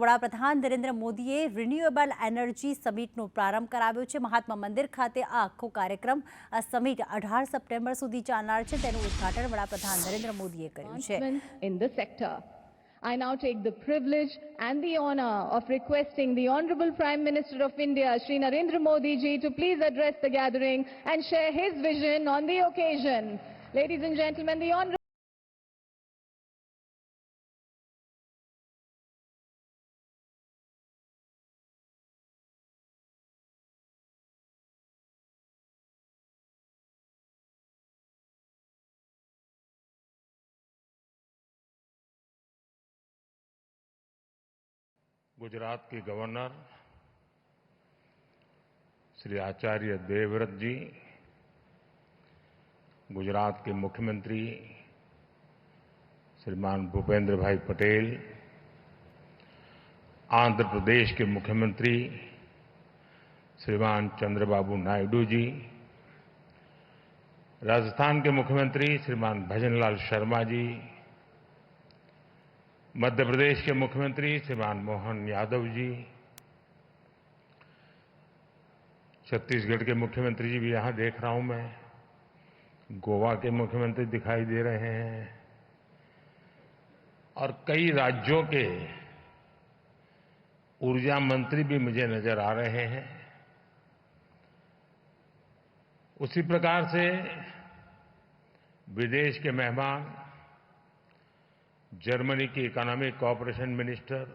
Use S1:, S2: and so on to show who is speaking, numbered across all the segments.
S1: વડાપ્રધાન નરેન્દ્ર મોદીએ renewable energy સમિટનો પ્રારંભ કરાવ્યો છે. મહાત્મા મંદિર ખાતે આ આખો કાર્યક્રમ આ સમિટ 18 સપ્ટેમ્બર સુધી ચાલનાર છે. તેનું ઉદ્ઘાટન વડાપ્રધાન નરેન્દ્ર મોદીએ કર્યું છે.
S2: In the sector, I now take the privilege and the honor of requesting the Honorable Prime Minister of India, Shri Narendra Modi ji, to please address the gathering and share his vision on the occasion. Ladies and gentlemen, the Honorable
S3: Gujarat के governor Shri Acharya Devvrat जी, गुजरात के मुख्यमंत्री श्रीमान भूपेंद्र भाई पटेल, आंध्र प्रदेश के मुख्यमंत्री श्रीमान चंद्रबाबू नायडू जी, राजस्थान के मुख्यमंत्री श्रीमान भजनलाल शर्मा जी, मध्य प्रदेश के मुख्यमंत्री श्रीमान मोहन यादव जी, छत्तीसगढ़ के मुख्यमंत्री जी भी यहां देख रहा हूं मैं, गोवा के मुख्यमंत्री दिखाई दे रहे हैं और कई राज्यों के ऊर्जा मंत्री भी मुझे नजर आ रहे हैं। उसी प्रकार से विदेश के मेहमान, जर्मनी की इकोनॉमिक कोऑपरेशन मिनिस्टर,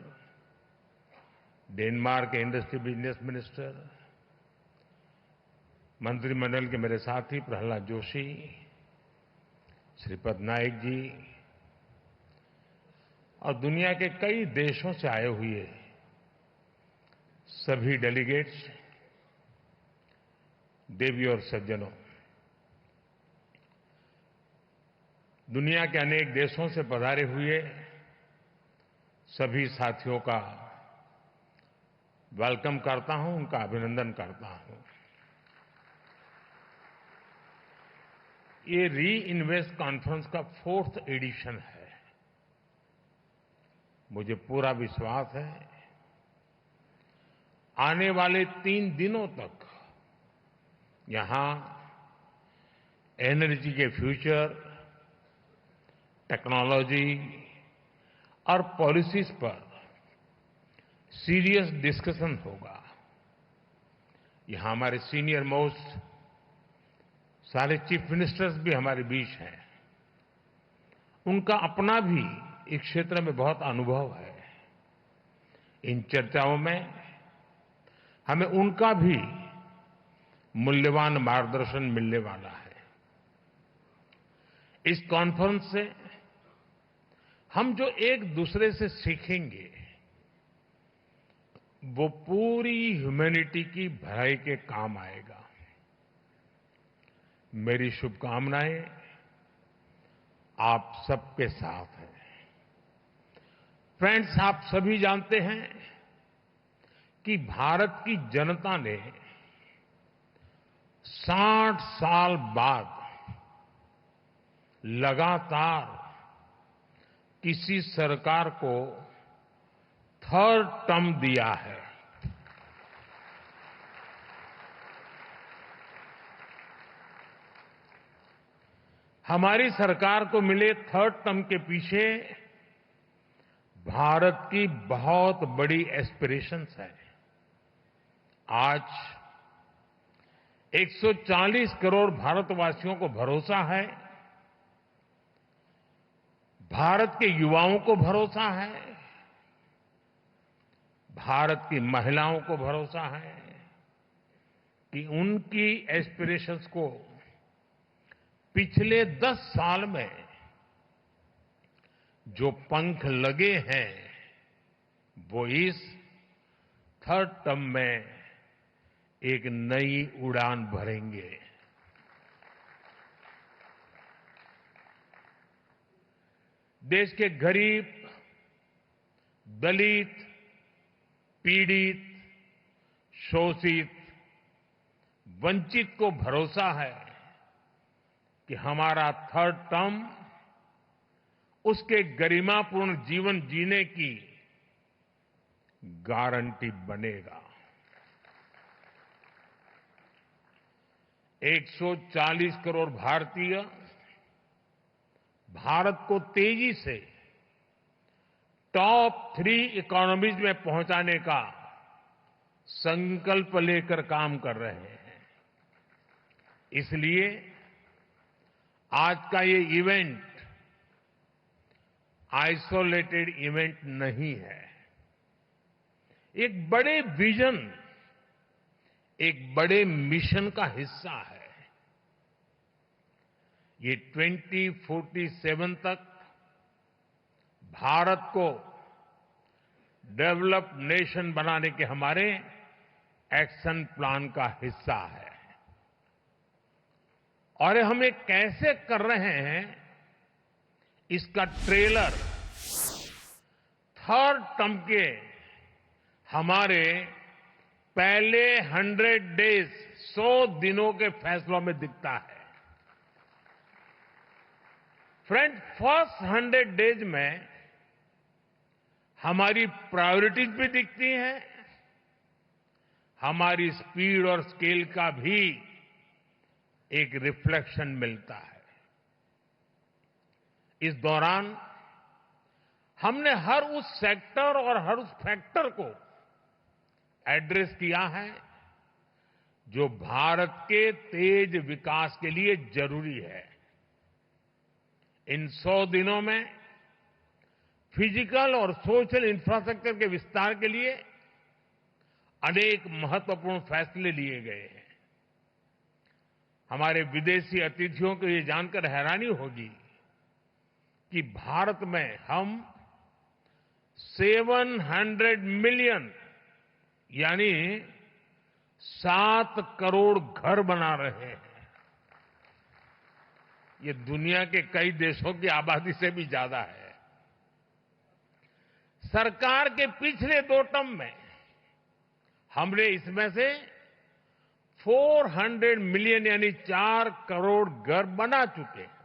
S3: डेनमार्क के इंडस्ट्री बिजनेस मिनिस्टर, मंत्रिमंडल के मेरे साथी प्रहलाद जोशी, श्रीपद नाइक जी और दुनिया के कई देशों से आए हुए सभी डेलीगेट्स, देवी और सज्जनों, दुनिया के अनेक देशों से पधारे हुए सभी साथियों का वेलकम करता हूं, उनका अभिनंदन करता हूं। ये री इन्वेस्ट कॉन्फ्रेंस का 4th एडिशन है। मुझे पूरा विश्वास है आने वाले 3 दिनों तक यहां एनर्जी के फ्यूचर, टेक्नोलॉजी और पॉलिसीज पर सीरियस डिस्कशन होगा। यहां हमारे सीनियर मोस्ट सारे चीफ मिनिस्टर्स भी हमारे बीच हैं। उनका अपना भी इस क्षेत्र में बहुत अनुभव है। इन चर्चाओं में हमें उनका भी मूल्यवान मार्गदर्शन मिलने वाला है। इस कॉन्फ्रेंस से हम जो एक दूसरे से सीखेंगे वो पूरी ह्यूमैनिटी की भलाई के काम आएगा। मेरी शुभकामनाएं आप सबके साथ हैं। फ्रेंड्स, आप सभी जानते हैं कि भारत की जनता ने 60 साल बाद लगातार किसी सरकार को 3rd टर्म दिया है। हमारी सरकार को मिले 3rd टर्म के पीछे भारत की बहुत बड़ी एस्पिरेशंस है। आज 140 करोड़ भारतवासियों को भरोसा है, भारत के युवाओं को भरोसा है, भारत की महिलाओं को भरोसा है कि उनकी एस्पिरेशंस को पिछले 10 साल में जो पंख लगे हैं वो इस 3rd टर्म में एक नई उड़ान भरेंगे। देश के गरीब, दलित, पीड़ित, शोषित, वंचित को भरोसा है कि हमारा 3rd टर्म उसके गरिमापूर्ण जीवन जीने की गारंटी बनेगा। 140 करोड़ भारतीय भारत को तेजी से टॉप 3 इकोनॉमीज में पहुंचाने का संकल्प लेकर काम कर रहे हैं। इसलिए आज का ये इवेंट आइसोलेटेड इवेंट नहीं है। एक बड़े विजन, एक बड़े मिशन का हिस्सा है। ये 2047 तक भारत को डेवलप्ड नेशन बनाने के हमारे एक्शन प्लान का हिस्सा है। और हम ये कैसे कर रहे हैं, इसका ट्रेलर थर्ड टर्म के हमारे पहले 100 डेज 100 दिनों के फैसलों में दिखता है। फ्रेंड, फर्स्ट 100 डेज में हमारी प्रायोरिटीज भी दिखती हैं, हमारी स्पीड और स्केल का भी एक रिफ्लेक्शन मिलता है। इस दौरान हमने हर उस सेक्टर और हर उस फैक्टर को एड्रेस किया है जो भारत के तेज विकास के लिए जरूरी है। इन 100 दिनों में फिजिकल और सोशल इंफ्रास्ट्रक्चर के विस्तार के लिए अनेक महत्वपूर्ण फैसले लिए गए हैं। हमारे विदेशी अतिथियों को ये जानकर हैरानी होगी कि भारत में हम 700 मिलियन यानी 7 करोड़ घर बना रहे हैं। ये दुनिया के कई देशों की आबादी से भी ज्यादा है। सरकार के पिछले 2 टर्म में हमने इसमें से 400 मिलियन यानी 4 करोड़ घर बना चुके हैं।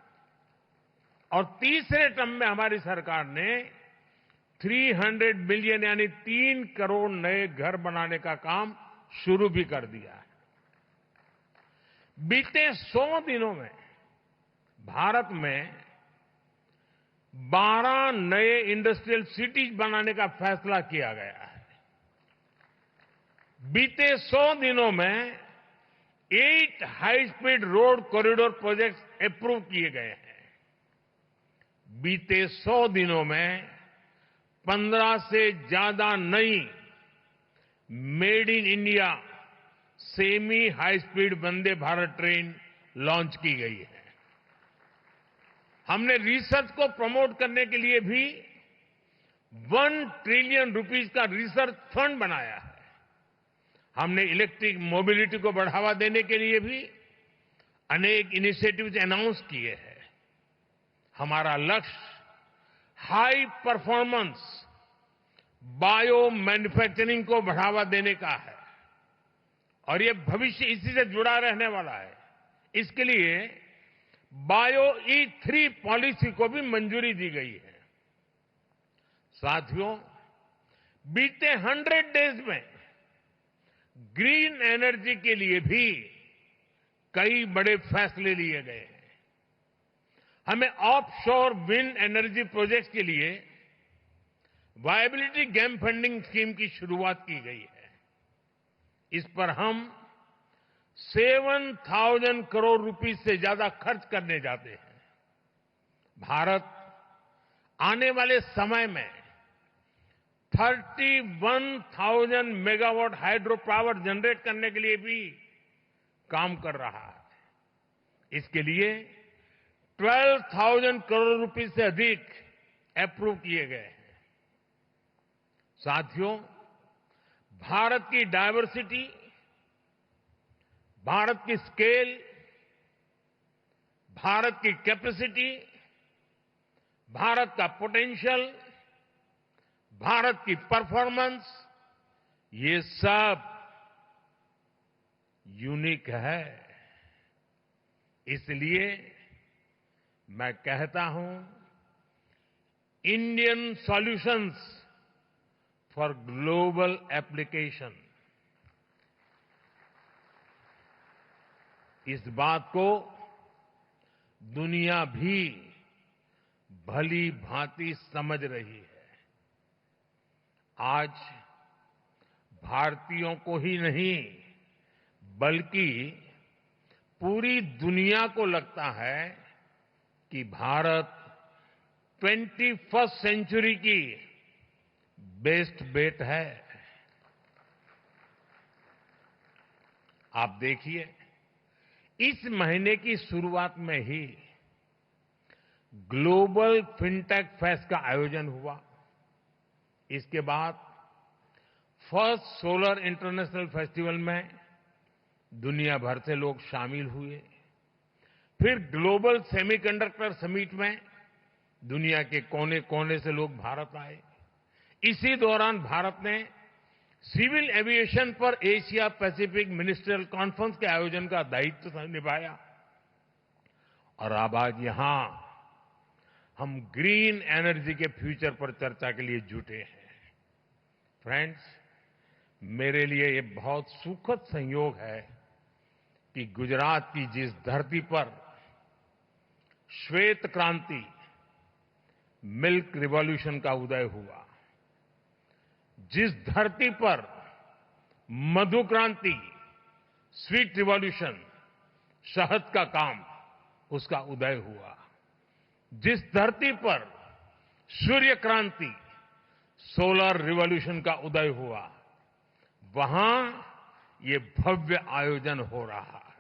S3: और तीसरे टर्म में हमारी सरकार ने 300 मिलियन यानी 3 करोड़ नए घर बनाने का काम शुरू भी कर दिया है। बीते 100 दिनों में भारत में 12 नए इंडस्ट्रियल सिटीज बनाने का फैसला किया गया है। बीते 100 दिनों में 8 high speed road corridor projects approve किए गए हैं। बीते 100 दिनों में 15 से ज्यादा नई made in India semi high speed Vande Bharat train launch की गई है। हमने रिसर्च को प्रमोट करने के लिए भी 1 ट्रिलियन रुपीस का रिसर्च फंड बनाया है। हमने इलेक्ट्रिक मोबिलिटी को बढ़ावा देने के लिए भी अनेक इनिशिएटिव्स अनाउंस किए हैं। हमारा लक्ष्य हाई परफॉर्मेंस बायो मैन्युफैक्चरिंग को बढ़ावा देने का है और ये भविष्य इसी से जुड़ा रहने वाला है। इसके लिए बायो E3 पॉलिसी को भी मंजूरी दी गई है। साथियों, बीते 100 डेज में ग्रीन एनर्जी के लिए भी कई बड़े फैसले लिए गए हैं। हमें ऑफशोर विंड एनर्जी प्रोजेक्ट्स के लिए वायबिलिटी गैप फंडिंग स्कीम की शुरुआत की गई है। इस पर हम 7,000 करोड़ रुपीस से ज्यादा खर्च करने जाते हैं। भारत आने वाले समय में 31,000 मेगावाट हाइड्रो पावर जनरेट करने के लिए भी काम कर रहा है। इसके लिए 12,000 करोड़ रुपए से अधिक अप्रूव किए गए हैं। साथियों, भारत की डायवर्सिटी, भारत की स्केल, भारत की कैपेसिटी, भारत का पोटेंशियल, भारत की परफॉर्मेंस, ये सब यूनिक है। इसलिए मैं कहता हूं, Indian solutions for global application. इस बात को दुनिया भी भली भांति समझ रही है। आज भारतीयों को ही नहीं बल्कि पूरी दुनिया को लगता है कि भारत 21st सेंचुरी की बेस्ट बेट है। आप देखिए, इस महीने की शुरुआत में ही ग्लोबल फिनटेक फेस्ट का आयोजन हुआ। इसके बाद फर्स्ट सोलर इंटरनेशनल फेस्टिवल में दुनिया भर से लोग शामिल हुए। फिर ग्लोबल सेमीकंडक्टर समिट में दुनिया के कोने कोने से लोग भारत आए। इसी दौरान भारत ने सिविल एविएशन पर एशिया पैसिफिक मिनिस्ट्रियल कॉन्फ्रेंस के आयोजन का दायित्व निभाया। और अब आज यहां हम ग्रीन एनर्जी के फ्यूचर पर चर्चा के लिए जुटे हैं। फ्रेंड्स, मेरे लिए ये बहुत सुखद संयोग है कि गुजरात की जिस धरती पर श्वेत क्रांति, मिल्क रिवॉल्यूशन का उदय हुआ, जिस धरती पर मधु क्रांति, स्वीट रिवॉल्यूशन, शहद का काम, उसका उदय हुआ, जिस धरती पर सूर्य क्रांति, सोलर रिवॉल्यूशन का उदय हुआ, वहां ये भव्य आयोजन हो रहा है।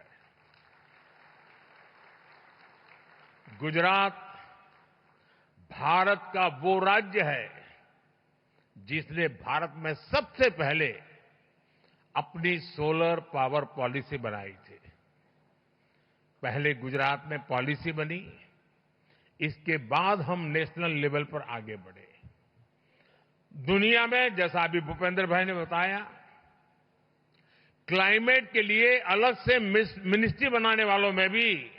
S3: गुजरात भारत का वो राज्य है जिसने भारत में सबसे पहले अपनी सोलर पावर पॉलिसी बनाई थी। पहले गुजरात में पॉलिसी बनी, इसके बाद हम नेशनल लेवल पर आगे बढ़े। दुनिया में, जैसा अभी भूपेंद्र भाई ने बताया, क्लाइमेट के लिए अलग से मिनिस्ट्री बनाने वालों में भी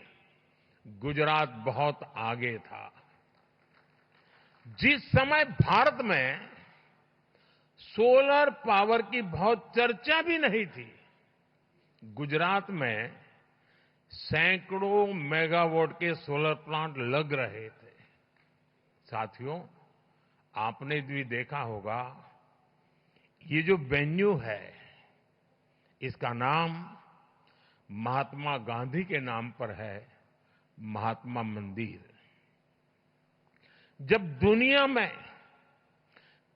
S3: गुजरात बहुत आगे था। जिस समय भारत में सोलर पावर की बहुत चर्चा भी नहीं थी, गुजरात में सैकड़ों मेगावाट के सोलर प्लांट लग रहे थे। साथियों, आपने भी देखा होगा, ये जो वेन्यू है, इसका नाम महात्मा गांधी के नाम पर है, महात्मा मंदिर। जब दुनिया में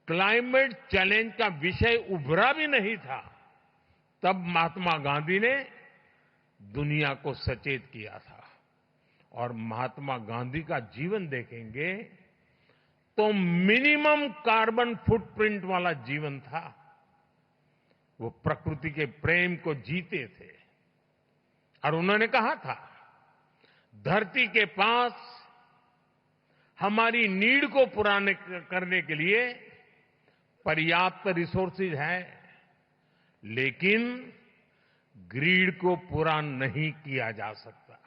S3: क्लाइमेट चैलेंज का विषय उभरा भी नहीं था, तब महात्मा गांधी ने दुनिया को सचेत किया था। और महात्मा गांधी का जीवन देखेंगे तो मिनिमम कार्बन फुटप्रिंट वाला जीवन था। वो प्रकृति के प्रेम को जीते थे और उन्होंने कहा था, धरती के पास हमारी नीड को पूरा करने के लिए पर्याप्त रिसोर्सेज है, लेकिन ग्रीड को पूरा नहीं किया जा सकता।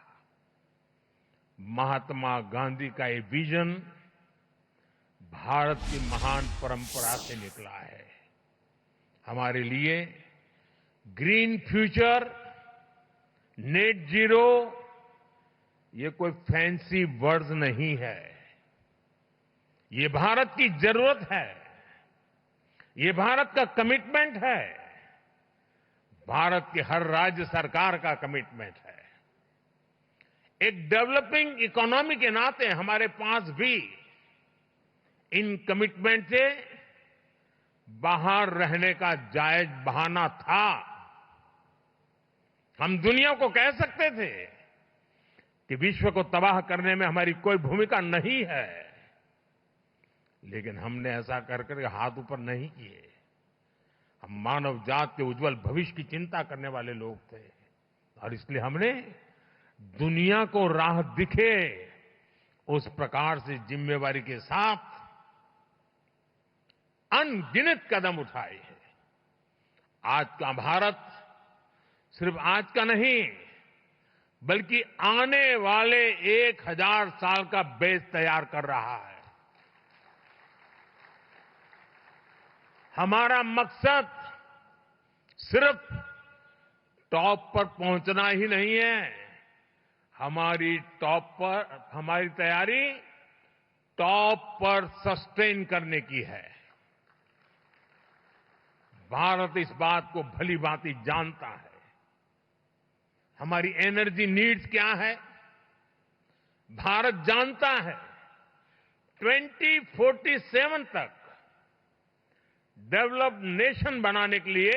S3: महात्मा गांधी का ये विजन भारत की महान परंपरा से निकला है। हमारे लिए ग्रीन फ्यूचर, नेट जीरो, ये कोई फैंसी वर्ड्स नहीं है। ये भारत की जरूरत है, ये भारत का कमिटमेंट है, भारत के हर राज्य सरकार का कमिटमेंट है। एक डेवलपिंग इकोनॉमी के नाते हमारे पास भी इन कमिटमेंट से बाहर रहने का जायज बहाना था। हम दुनिया को कह सकते थे कि विश्व को तबाह करने में हमारी कोई भूमिका नहीं है, लेकिन हमने ऐसा कर हाथ ऊपर नहीं किए। हम मानव जात के उज्जवल भविष्य की चिंता करने वाले लोग थे और इसलिए हमने दुनिया को राह दिखे उस प्रकार से जिम्मेवारी के साथ अनगिनत कदम उठाए हैं। आज का भारत सिर्फ आज का नहीं, बल्कि आने वाले 1000 साल का बेस तैयार कर रहा है। हमारा मकसद सिर्फ टॉप पर पहुंचना ही नहीं है, हमारी तैयारी टॉप पर सस्टेन करने की है। भारत इस बात को भली भांति जानता है। हमारी एनर्जी नीड्स क्या है, भारत जानता है। 2047 तक डेवलप्ड नेशन बनाने के लिए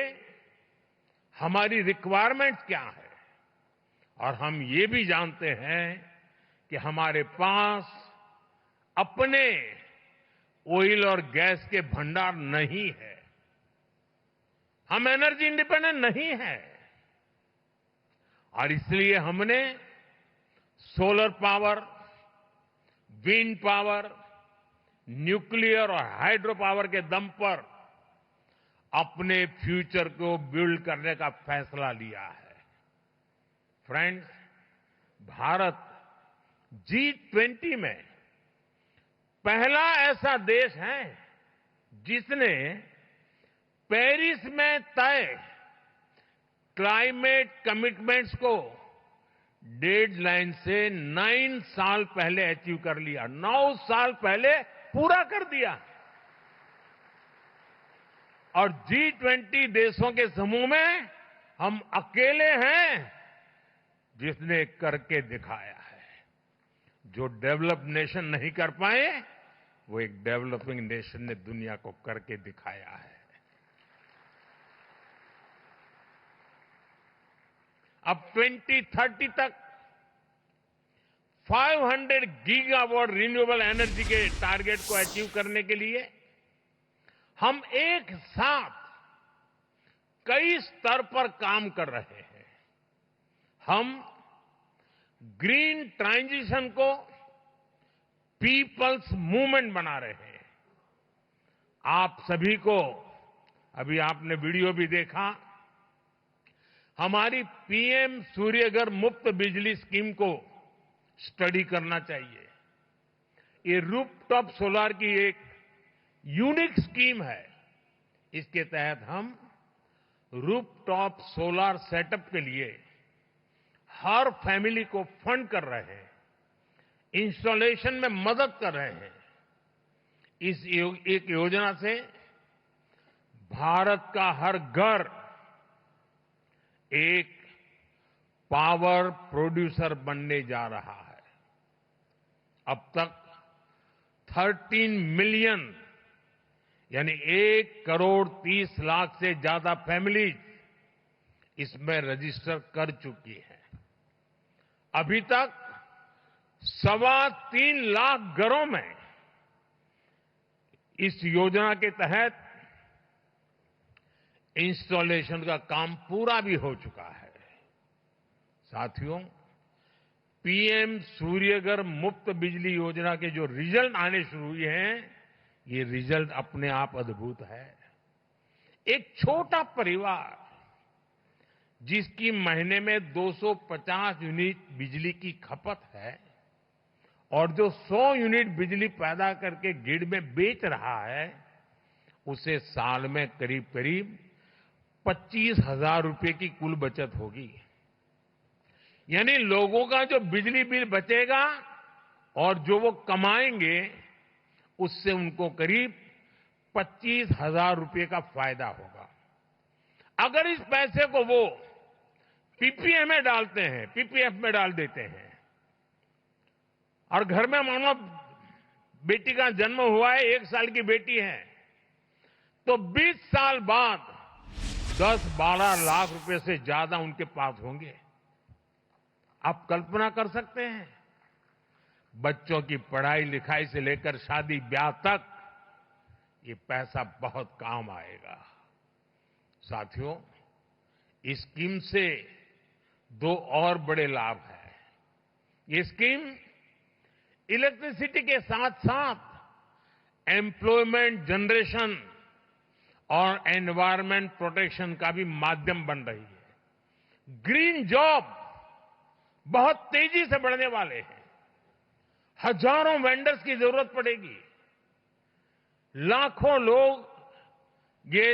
S3: हमारी रिक्वायरमेंट्स क्या है, और हम ये भी जानते हैं कि हमारे पास अपने ऑयल और गैस के भंडार नहीं है। हम एनर्जी इंडिपेंडेंट नहीं है, और इसलिए हमने solar power, wind power, nuclear और हाइड्रो पावर के दम पर अपने फ्यूचर को बिल्ड करने का फैसला लिया है। फ्रेंड्स, भारत G20 में पहला ऐसा देश है जिसने पेरिस में तय क्लाइमेट कमिटमेंट्स को डेडलाइन से 9 साल पहले अचीव कर लिया, 9 साल पहले पूरा कर दिया। और G20 देशों के समूह में हम अकेले हैं जिसने करके दिखाया है। जो डेवलप्ड नेशन नहीं कर पाए, वो एक डेवलपिंग नेशन ने दुनिया को करके दिखाया है। अब 2030 तक 500 गीगावाट रिन्यूएबल एनर्जी के टारगेट को अचीव करने के लिए हम एक साथ कई स्तर पर काम कर रहे हैं। हम ग्रीन ट्रांजिशन को पीपल्स मूवमेंट बना रहे हैं। आप सभी को, अभी आपने वीडियो भी देखा, हमारी पीएम सूर्यघर मुफ्त बिजली स्कीम को स्टडी करना चाहिए। ये रूफटॉप सोलर की एक यूनिक स्कीम है। इसके तहत हम रूफटॉप सोलर सेटअप के लिए हर फैमिली को फंड कर रहे हैं, इंस्टॉलेशन में मदद कर रहे हैं। इस एक योजना से भारत का हर घर एक पावर प्रोड्यूसर बनने जा रहा है। अब तक 13 मिलियन यानी 1,30,00,000 से ज्यादा फैमिलीज इसमें रजिस्टर कर चुकी है। अभी तक 3.25 लाख घरों में इस योजना के तहत इंस्टॉलेशन का काम पूरा भी हो चुका है। साथियों, पीएम सूर्यघर मुफ्त बिजली योजना के जो रिजल्ट आने शुरू हुए हैं, ये रिजल्ट अपने आप अद्भुत है। एक छोटा परिवार जिसकी महीने में 250 यूनिट बिजली की खपत है और जो 100 यूनिट बिजली पैदा करके ग्रिड में बेच रहा है, उसे साल में करीब करीब 25,000 रुपए की कुल बचत होगी। यानी लोगों का जो बिजली बिल बचेगा और जो वो कमाएंगे, उससे उनको करीब 25,000 रुपए का फायदा होगा। अगर इस पैसे को वो पीपीएफ में डालते हैं, पीपीएफ में डाल देते हैं, और घर में मानो बेटी का जन्म हुआ है, 1 साल की बेटी है, तो 20 साल बाद 10-12 लाख रुपए से ज्यादा उनके पास होंगे। आप कल्पना कर सकते हैं, बच्चों की पढ़ाई लिखाई से लेकर शादी ब्याह तक ये पैसा बहुत काम आएगा। साथियों, इस स्कीम से 2 और बड़े लाभ हैं। ये स्कीम इलेक्ट्रिसिटी के साथ साथ एम्प्लॉयमेंट जनरेशन और एनवायरमेंट प्रोटेक्शन का भी माध्यम बन रही है। ग्रीन जॉब बहुत तेजी से बढ़ने वाले हैं। हजारों वेंडर्स की जरूरत पड़ेगी। लाखों लोग ये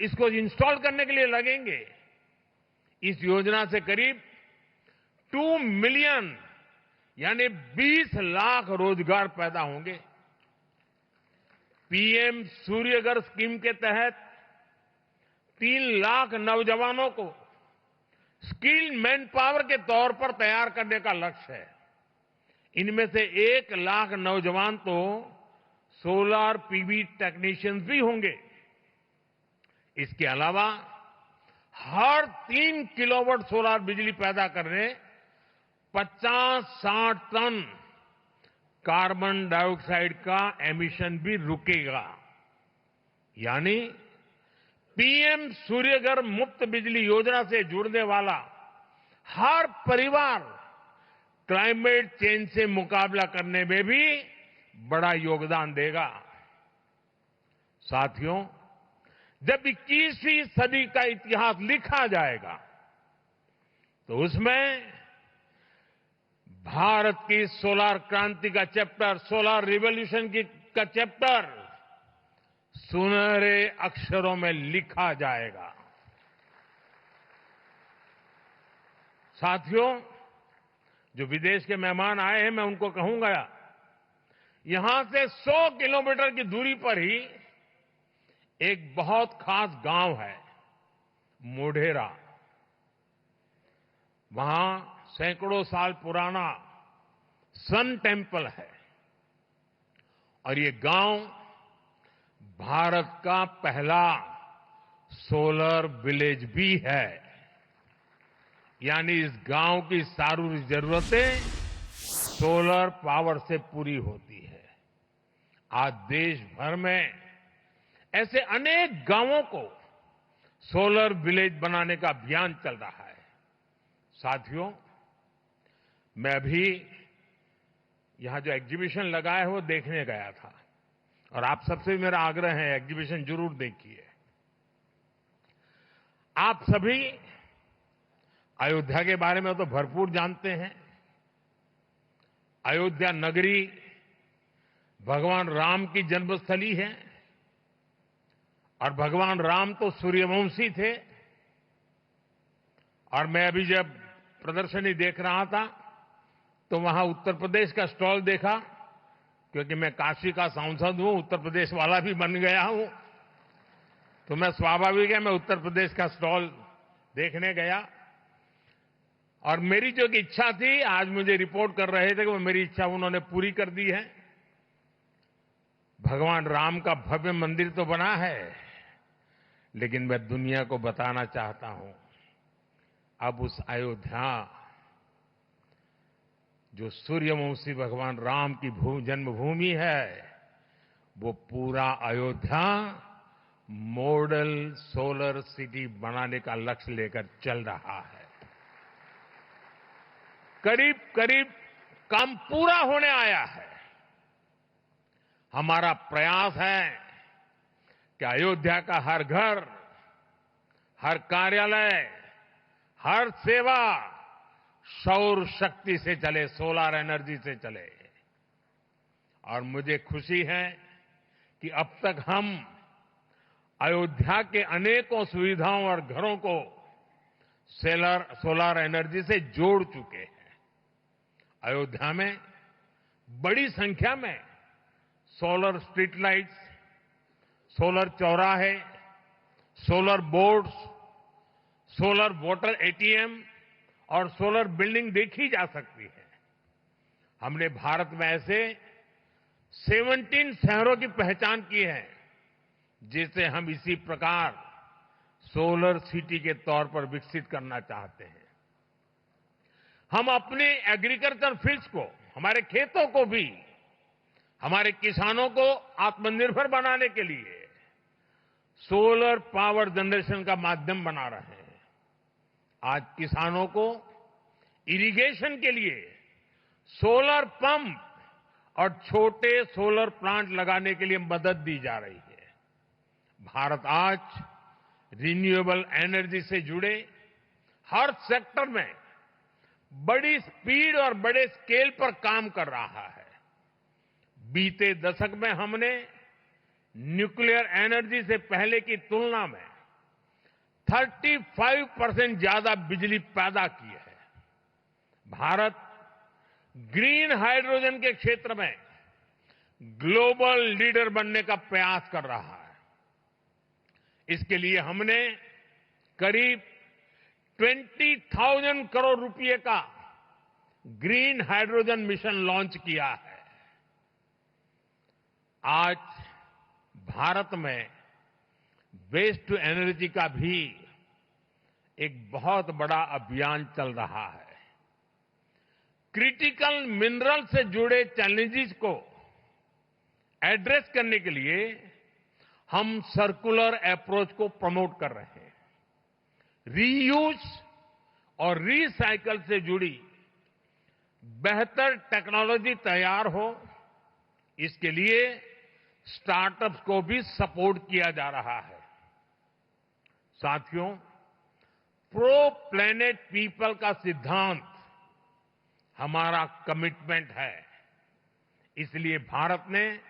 S3: इसको इंस्टॉल करने के लिए लगेंगे। इस योजना से करीब 2 मिलियन यानी 20 लाख रोजगार पैदा होंगे। पीएम सूर्यघर स्कीम के तहत 3 लाख नौजवानों को स्किल्ड मैन पावर के तौर पर तैयार करने का लक्ष्य है। इनमें से 1 लाख नौजवान तो सोलर पीवी टेक्नीशियंस भी होंगे। इसके अलावा हर 3 किलोवाट सोलर बिजली पैदा करने 50-60 टन कार्बन डाइऑक्साइड का एमिशन भी रुकेगा। यानी पीएम सूर्यघर मुफ्त बिजली योजना से जुड़ने वाला हर परिवार क्लाइमेट चेंज से मुकाबला करने में भी बड़ा योगदान देगा। साथियों, जब 21वीं सदी का इतिहास लिखा जाएगा तो उसमें भारत की सोलर क्रांति का चैप्टर, सोलर रिवॉल्यूशन का चैप्टर सुनहरे अक्षरों में लिखा जाएगा। साथियों, जो विदेश के मेहमान आए हैं, मैं उनको कहूंगा, यहां से 100 किलोमीटर की दूरी पर ही एक बहुत खास गांव है, मोढेरा। वहां सैकड़ों साल पुराना सन टेम्पल है और ये गांव भारत का पहला सोलर विलेज भी है। यानी इस गांव की सारी जरूरतें सोलर पावर से पूरी होती है। आज देश भर में ऐसे अनेक गांवों को सोलर विलेज बनाने का अभियान चल रहा है। साथियों, मैं अभी यहां जो एग्जीबिशन लगा है वो देखने गया था और आप सबसे मेरा आग्रह है, एग्जीबिशन जरूर देखिए। आप सभी अयोध्या के बारे में तो भरपूर जानते हैं। अयोध्या नगरी भगवान राम की जन्मस्थली है और भगवान राम तो सूर्यवंशी थे। और मैं अभी जब प्रदर्शनी देख रहा था तो वहां उत्तर प्रदेश का स्टॉल देखा, क्योंकि मैं काशी का सांसद हूं, उत्तर प्रदेश वाला भी बन गया हूं, तो मैं स्वाभाविक है मैं उत्तर प्रदेश का स्टॉल देखने गया। और मेरी जो इच्छा थी, आज मुझे रिपोर्ट कर रहे थे कि वो मेरी इच्छा उन्होंने पूरी कर दी है। भगवान राम का भव्य मंदिर तो बना है, लेकिन मैं दुनिया को बताना चाहता हूं, अब उस अयोध्या जो सूर्यवंशी भगवान राम की जन्मभूमि है, वो पूरा अयोध्या मॉडल सोलर सिटी बनाने का लक्ष्य लेकर चल रहा है। करीब करीब काम पूरा होने आया है। हमारा प्रयास है कि अयोध्या का हर घर, हर कार्यालय, हर सेवा सौर शक्ति से चले, सोलर एनर्जी से चले। और मुझे खुशी है कि अब तक हम अयोध्या के अनेकों सुविधाओं और घरों को सोलर एनर्जी से जोड़ चुके हैं। अयोध्या में बड़ी संख्या में सोलर स्ट्रीट लाइट्स, सोलर चौराहे, solar boards, solar water ATM और सोलर बिल्डिंग देखी जा सकती है। हमने भारत में ऐसे 17 शहरों की पहचान की है जिसे हम इसी प्रकार सोलर सिटी के तौर पर विकसित करना चाहते हैं। हम अपने एग्रीकल्चर फील्ड्स को, हमारे खेतों को भी, हमारे किसानों को आत्मनिर्भर बनाने के लिए सोलर पावर जनरेशन का माध्यम बना रहे हैं। आज किसानों को इरिगेशन के लिए सोलर पंप और छोटे सोलर प्लांट लगाने के लिए मदद दी जा रही है। भारत आज रिन्यूएबल एनर्जी से जुड़े हर सेक्टर में बड़ी स्पीड और बड़े स्केल पर काम कर रहा है। बीते दशक में हमने न्यूक्लियर एनर्जी से पहले की तुलना में 35% ज्यादा बिजली पैदा की है। भारत ग्रीन हाइड्रोजन के क्षेत्र में ग्लोबल लीडर बनने का प्रयास कर रहा है। इसके लिए हमने करीब 20,000 करोड़ रुपए का ग्रीन हाइड्रोजन मिशन लॉन्च किया है। आज भारत में वेस्ट टू एनर्जी का भी एक बहुत बड़ा अभियान चल रहा है। क्रिटिकल मिनरल से जुड़े चैलेंजेस को एड्रेस करने के लिए हम सर्कुलर अप्रोच को प्रमोट कर रहे हैं। रीयूज और रीसाइकल से जुड़ी बेहतर टेक्नोलॉजी तैयार हो, इसके लिए स्टार्टअप्स को भी सपोर्ट किया जा रहा है। साथियों, प्रो प्लेनेट पीपल का सिद्धांत हमारा कमिटमेंट है। इसलिए भारत ने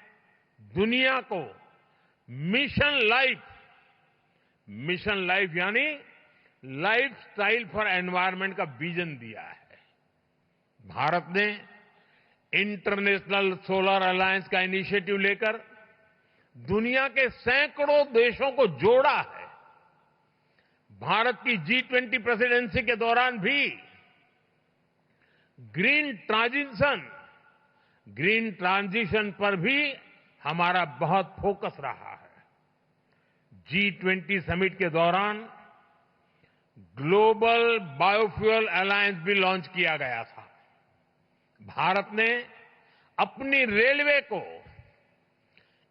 S3: दुनिया को मिशन लाइफ यानी लाइफ स्टाइल फॉर एनवायरमेंट का विजन दिया है। भारत ने इंटरनेशनल सोलर अलायंस का इनिशिएटिव लेकर दुनिया के सैकड़ों देशों को जोड़ा है। भारत की G20 प्रेसिडेंसी के दौरान भी ग्रीन ट्रांजिशन पर भी हमारा बहुत फोकस रहा है। G20 समिट के दौरान ग्लोबल बायोफ्यूल अलायंस भी लॉन्च किया गया था। भारत ने अपनी रेलवे को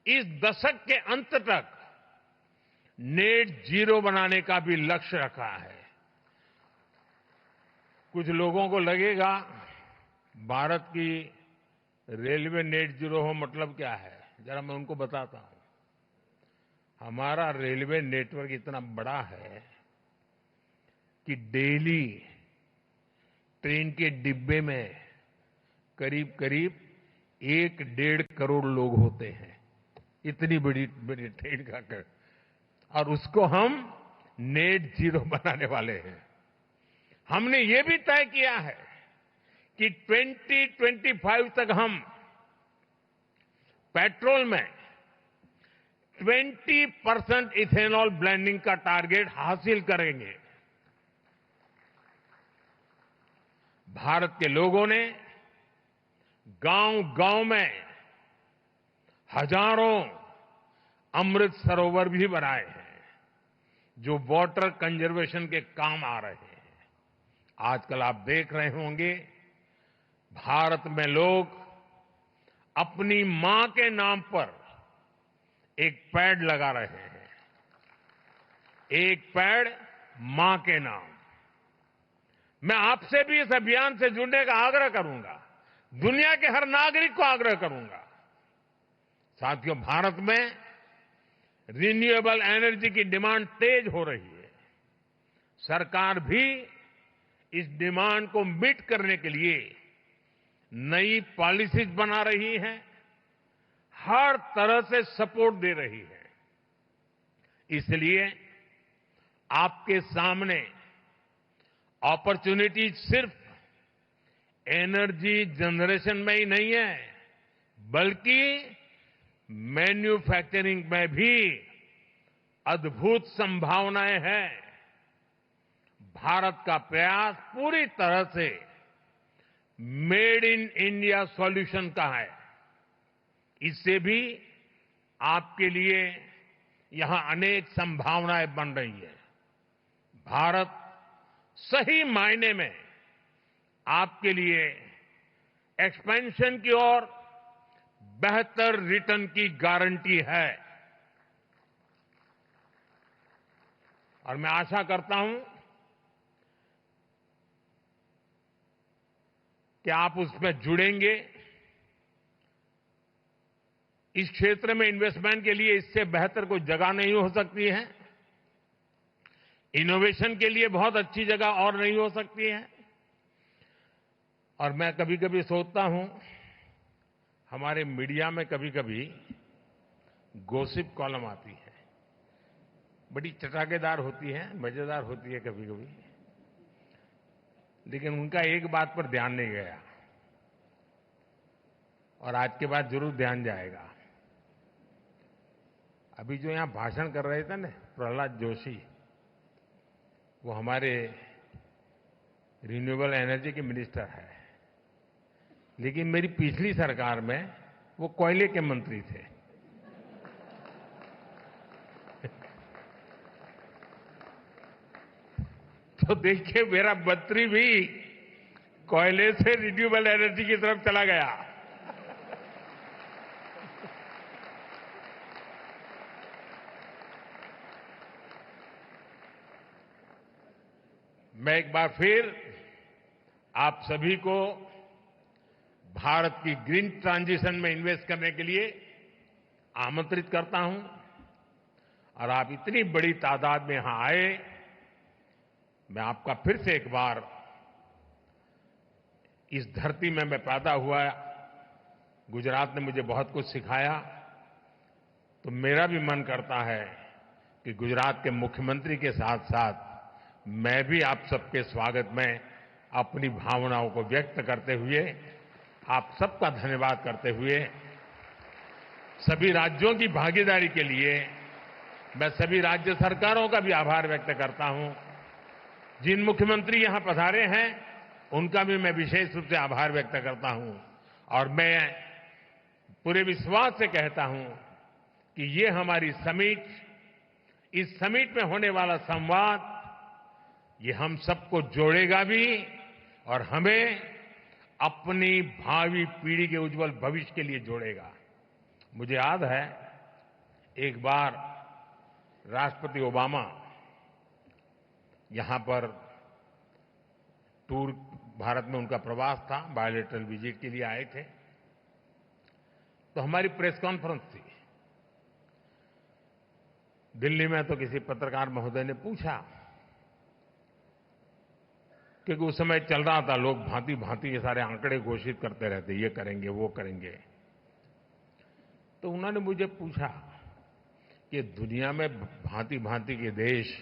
S3: इस दशक के अंत तक नेट जीरो बनाने का भी लक्ष्य रखा है। कुछ लोगों को लगेगा भारत की रेलवे नेट जीरो हो मतलब क्या है, जरा मैं उनको बताता हूं। हमारा रेलवे नेटवर्क इतना बड़ा है कि डेली ट्रेन के डिब्बे में करीब 1-1.5 करोड़ लोग होते हैं। इतनी बड़ी ट्रेन का और उसको हम नेट जीरो बनाने वाले हैं। हमने ये भी तय किया है कि 2025 तक हम पेट्रोल में 20% इथेनॉल ब्लेंडिंग का टारगेट हासिल करेंगे। भारत के लोगों ने गांव-गांव में हजारों अमृत सरोवर भी बनाए हैं जो वाटर कंजर्वेशन के काम आ रहे हैं। आजकल आप देख रहे होंगे भारत में लोग अपनी मां के नाम पर एक पेड़ लगा रहे हैं। एक पेड़ मां के नाम। मैं आपसे भी इस अभियान से जुड़ने का आग्रह करूंगा। दुनिया के हर नागरिक को आग्रह करूंगा। साथियों, भारत में रिन्यूएबल एनर्जी की डिमांड तेज हो रही है। सरकार भी इस डिमांड को मीट करने के लिए नई पॉलिसीज बना रही है, हर तरह से सपोर्ट दे रही है। इसलिए आपके सामने अपॉर्चुनिटीज सिर्फ एनर्जी जनरेशन में ही नहीं है, बल्कि मैन्युफैक्चरिंग में भी अद्भुत संभावनाएं हैं। भारत का प्रयास पूरी तरह से मेड इन इंडिया सॉल्यूशन का है। इससे भी आपके लिए यहां अनेक संभावनाएं बन रही है। भारत सही मायने में आपके लिए एक्सपेंशन की ओर बेहतर रिटर्न की गारंटी है। और मैं आशा करता हूं कि आप उसमें जुड़ेंगे। इस क्षेत्र में इन्वेस्टमेंट के लिए इससे बेहतर कोई जगह नहीं हो सकती है। इनोवेशन के लिए बहुत अच्छी जगह और नहीं हो सकती है। और मैं कभी कभी सोचता हूं, हमारे मीडिया में कभी कभी गॉसिप कॉलम आती है, बड़ी चटाकेदार होती है, मजेदार होती है कभी कभी, लेकिन उनका एक बात पर ध्यान नहीं गया और आज के बाद जरूर ध्यान जाएगा। अभी जो यहां भाषण कर रहे थे ना प्रहलाद जोशी, वो हमारे रिन्यूएबल एनर्जी के मिनिस्टर है, लेकिन मेरी पिछली सरकार में वो कोयले के मंत्री थे। तो देखिए मेरा मंत्री भी कोयले से रिन्यूएबल एनर्जी की तरफ चला गया। मैं एक बार फिर आप सभी को भारत की ग्रीन ट्रांजिशन में इन्वेस्ट करने के लिए आमंत्रित करता हूं और आप इतनी बड़ी तादाद में यहां आए, मैं आपका फिर से एक बार इस धरती में मैं पैदा हुआ, गुजरात ने मुझे बहुत कुछ सिखाया, तो मेरा भी मन करता है कि गुजरात के मुख्यमंत्री के साथ साथ मैं भी आप सबके स्वागत में अपनी भावनाओं को व्यक्त करते हुए, आप सबका धन्यवाद करते हुए, सभी राज्यों की भागीदारी के लिए मैं सभी राज्य सरकारों का भी आभार व्यक्त करता हूं। जिन मुख्यमंत्री यहां पधारे हैं उनका भी मैं विशेष रूप से आभार व्यक्त करता हूं और मैं पूरे विश्वास से कहता हूं कि ये हमारी समिट, इस समिट में होने वाला संवाद, ये हम सबको जोड़ेगा भी और हमें अपनी भावी पीढ़ी के उज्जवल भविष्य के लिए जोड़ेगा। मुझे याद है एक बार राष्ट्रपति ओबामा यहां पर टूर, भारत में उनका प्रवास था, बायोलेटरल विजिट के लिए आए थे, तो हमारी प्रेस कॉन्फ्रेंस थी दिल्ली में। तो किसी पत्रकार महोदय ने पूछा, क्योंकि उस समय चल रहा था, लोग भांति भांति ये सारे आंकड़े घोषित करते रहते, ये करेंगे वो करेंगे, तो उन्होंने मुझे पूछा कि दुनिया में भांति भांति के देश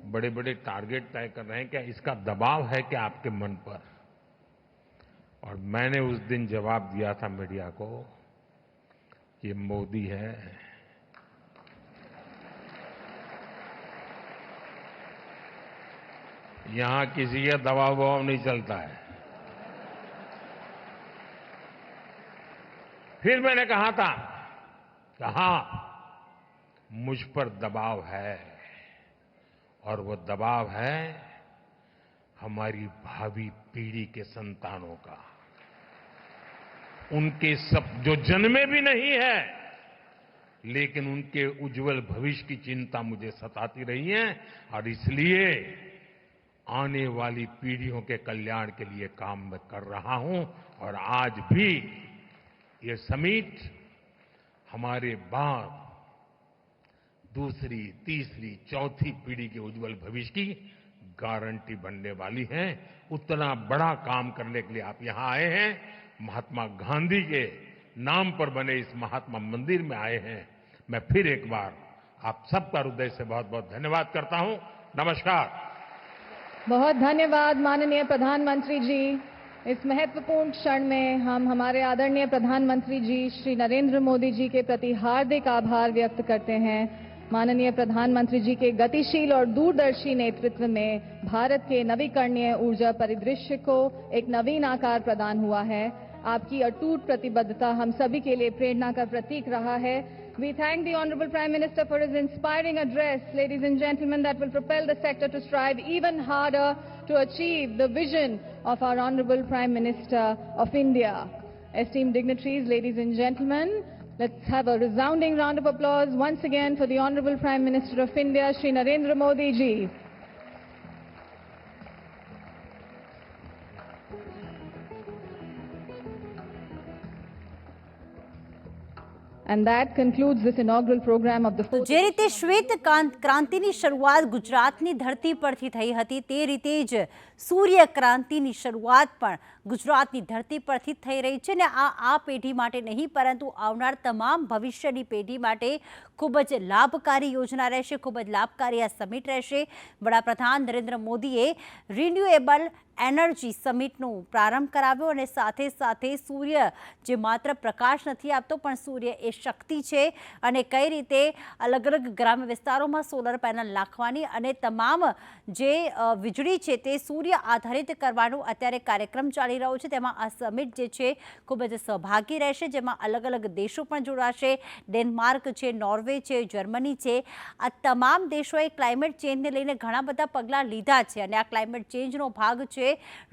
S3: बड़े बड़े टारगेट तय कर रहे हैं, क्या इसका दबाव है क्या आपके मन पर? और मैंने उस दिन जवाब दिया था मीडिया को, ये मोदी है, यहां किसी का दबाव वबाव नहीं चलता है। फिर मैंने कहा था कि हां, मुझ पर दबाव है और वो दबाव है हमारी भावी पीढ़ी के संतानों का, उनके सब जो जन्मे भी नहीं है लेकिन उनके उज्जवल भविष्य की चिंता मुझे सताती रही है और इसलिए आने वाली पीढ़ियों के कल्याण के लिए काम मैं कर रहा हूं। और आज भी ये समिट हमारे बाद दूसरी, तीसरी, चौथी पीढ़ी के उज्जवल भविष्य की गारंटी बनने वाली है। उतना बड़ा काम करने के लिए आप यहां आए हैं, महात्मा गांधी के नाम पर बने इस महात्मा मंदिर में आए हैं। मैं फिर एक बार आप सबका हृदय से बहुत बहुत धन्यवाद करता हूं। नमस्कार।
S2: बहुत धन्यवाद माननीय प्रधानमंत्री जी। इस महत्वपूर्ण क्षण में हम हमारे आदरणीय प्रधानमंत्री जी श्री नरेंद्र मोदी जी के प्रति हार्दिक आभार व्यक्त करते हैं। माननीय प्रधानमंत्री जी के गतिशील और दूरदर्शी नेतृत्व में भारत के नवीकरणीय ऊर्जा परिदृश्य को एक नवीन आकार प्रदान हुआ है। आपकी अटूट प्रतिबद्धता हम सभी के लिए प्रेरणा का प्रतीक रहा है। We thank the Honorable Prime Minister for his inspiring address, ladies and gentlemen, that will propel the sector to strive even harder to achieve the vision of our Honorable Prime Minister of India. Esteemed dignitaries, ladies and gentlemen, let's have a resounding round of applause once again for the Honorable Prime Minister of India, Shri Narendra Modi ji. And that concludes this inaugural program of the
S1: તો જે રીતે શ્વેત ક્રાંતિની શરૂઆત ગુજરાતની ધરતી પરથી થઈ હતી તે રીતે જ સૂર્ય ક્રાંતિની શરૂઆત પણ ગુજરાતની ધરતી પરથી થઈ રહી છે ને આ પેઢી માટે નહીં પરંતુ આવનાર તમામ ભવિષ્યની પેઢી માટે ખૂબ જ લાભકારી યોજના રહેશે, ખૂબ જ લાભકારી આ સમિટ રહેશે. વડાપ્રધાન નરેન્દ્ર મોદીએ રિન્યુએબલ એનર્જી સમિટનો પ્રારંભ કરાવ્યો અને સાથે સાથે સૂર્ય જે માત્ર પ્રકાશ નથી આપતો પણ સૂર્ય એ શક્તિ છે અને કઈ રીતે અલગ અલગ ગ્રામ્ય વિસ્તારોમાં સોલર પેનલ નાખવાની અને તમામ જે વીજળી છે તે સૂર્ય આધારિત કરવાનો અત્યારે કાર્યક્રમ ચાલી રહ્યો છે. તેમાં આ સમિટ જે છે ખૂબ જ સહભાગી રહેશે, જેમાં અલગ અલગ દેશો પણ જોડાશે. ડેનમાર્ક છે, નોર્વે છે, જર્મની છે. આ તમામ દેશોએ ક્લાઇમેટ ચેન્જને લઈને ઘણા બધા પગલાં લીધા છે અને આ ક્લાઇમેટ ચેન્જનો ભાગ છે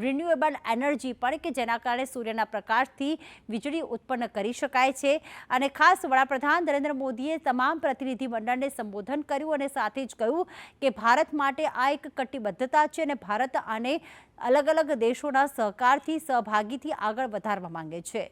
S1: રિન્યુએબલ એનર્જી પણ, કે જેના કારણે સૂર્યના પ્રકાશથી વીજળી ઉત્પન્ન કરી શકાય છે. અને ખાસ વડાપ્રધાન નરેન્દ્ર મોદીએ તમામ પ્રતિનિધિ મંડળને સંબોધન કર્યું અને સાથે જ કહ્યું કે ભારત માટે આ એક કટિબદ્ધતા છે અને ભારત આને અલગ અલગ દેશોના સહકારથી સહભાગીથી આગળ વધારવા માંગે છે.